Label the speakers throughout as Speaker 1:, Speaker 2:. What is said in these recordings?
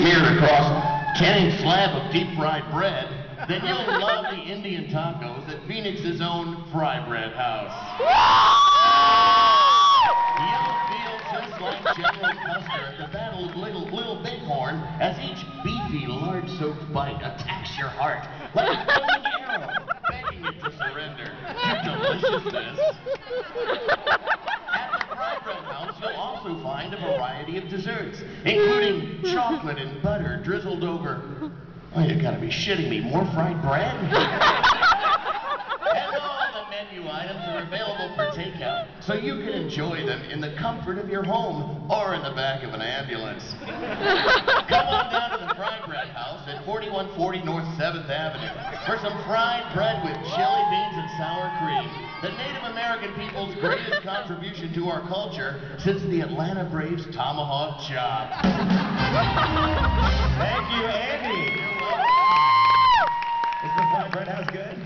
Speaker 1: smeared across canning slab of deep-fried bread, then you'll love the Indian tacos at Phoenix's own Fry Bread House. You'll feel just like General Custer at the Battle of Little Bighorn as each beefy, lard-soaked bite attacks your heart like a flaming arrow, begging you to surrender to deliciousness. At the Fry Bread House, you'll also find a variety of desserts, including chocolate and butter drizzled over... Oh, you gotta be shitting me. More fried bread? And all the menu items are available for takeout, so you can enjoy them in the comfort of your home or in the back of an ambulance. Come on down to the Fry Bread House at 4140 North 7th Avenue for some fried bread with chili beans and sour cream, the Native American people's greatest contribution to our culture since the Atlanta Braves tomahawk chop.
Speaker 2: Thank you, Andy. Is the Fry Bread House good?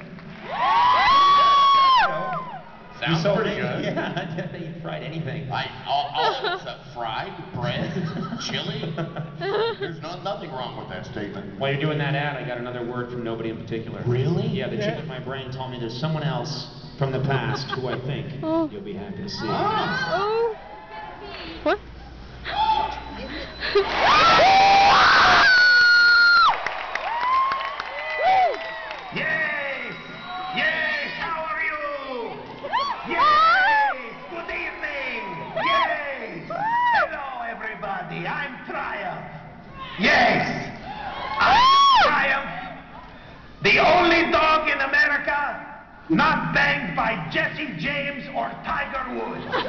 Speaker 1: Sounds pretty good.
Speaker 2: Yeah, I didn't eat fried anything.
Speaker 1: All of it's fried bread, chili. There's nothing wrong with that statement.
Speaker 3: While you're doing that ad, I got another word from nobody in particular.
Speaker 1: Really?
Speaker 3: Yeah, the chip in my brain told me there's someone else from the past who I think you'll be happy to see.
Speaker 4: Oh. What?
Speaker 5: Yes! Yes! How are you? Yes! Good evening! Yes! Hello, everybody. I'm Triumph. Yes! I'm Triumph, the only dog in America not banged by Jesse James or Tiger Woods. Thank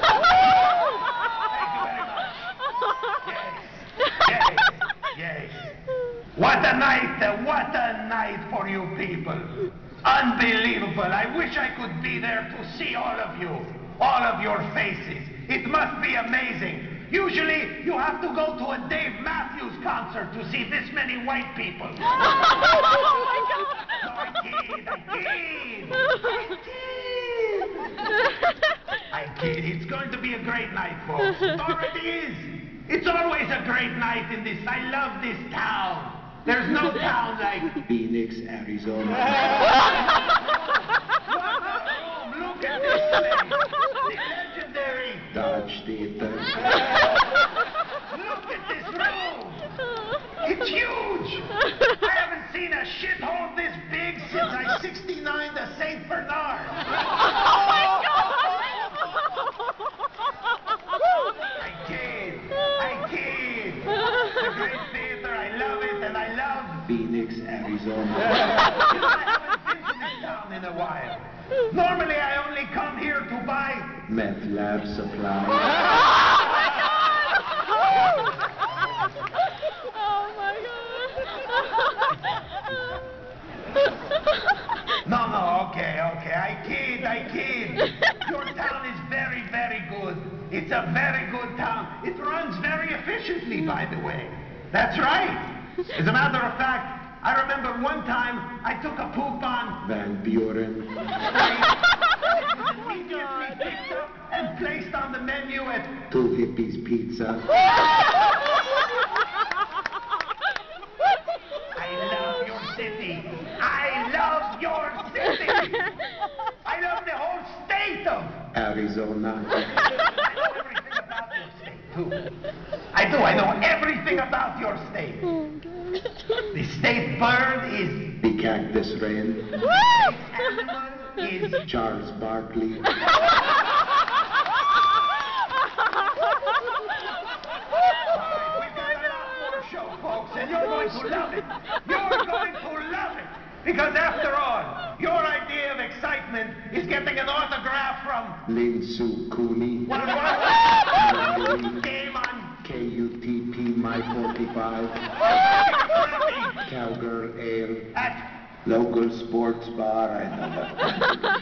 Speaker 5: you very much. Yes, yes, yes. What a night for you people. Unbelievable. I wish I could be there to see all of you, all of your faces. It must be amazing. Usually, you have to go to a Dave Matthews concert to see this many white people.
Speaker 4: Oh my God.
Speaker 5: No, I kid. It's going to be a great night, folks. It already is. It's always a great night in this. I love this town. There's no town like
Speaker 6: Phoenix, Arizona.
Speaker 5: Look at this place. The legendary
Speaker 6: Dodge Theater.
Speaker 5: Look at this room. It's huge. I haven't seen a shithole this big since I 69 the St. Bernard.
Speaker 4: Oh my God.
Speaker 5: I kid. It's a great theater. I love it, and I love
Speaker 6: Phoenix, Arizona.
Speaker 5: I haven't been to this town in a while. Normally, I only come here to buy
Speaker 6: Meth lab supply.
Speaker 4: Oh my God.
Speaker 5: No, okay. I kid. Your town is very, very good. It's a very good town. It runs very efficiently, by the way. That's right. As a matter of fact, I remember one time I took a poop on
Speaker 6: Van Buren.
Speaker 5: It was immediately picked up and placed on the menu at
Speaker 6: Two Hippies Pizza.
Speaker 5: I love your city. I love your city. I love the whole state of
Speaker 6: Arizona.
Speaker 5: I know everything about your state, too. I know everything about your state. The state bird is...
Speaker 6: The cactus wren.
Speaker 5: The state animal is...
Speaker 6: Charles Barkley.
Speaker 5: We've got a lot more show, folks, and you're going to love it. You're going to love it. Because after all, your idea of excitement is getting an autograph from...
Speaker 6: Lin Sue Cooney.
Speaker 5: What? Game on...
Speaker 6: KUTP My 45. Cowgirl Ale.
Speaker 5: At...
Speaker 6: Local sports bar. I know that.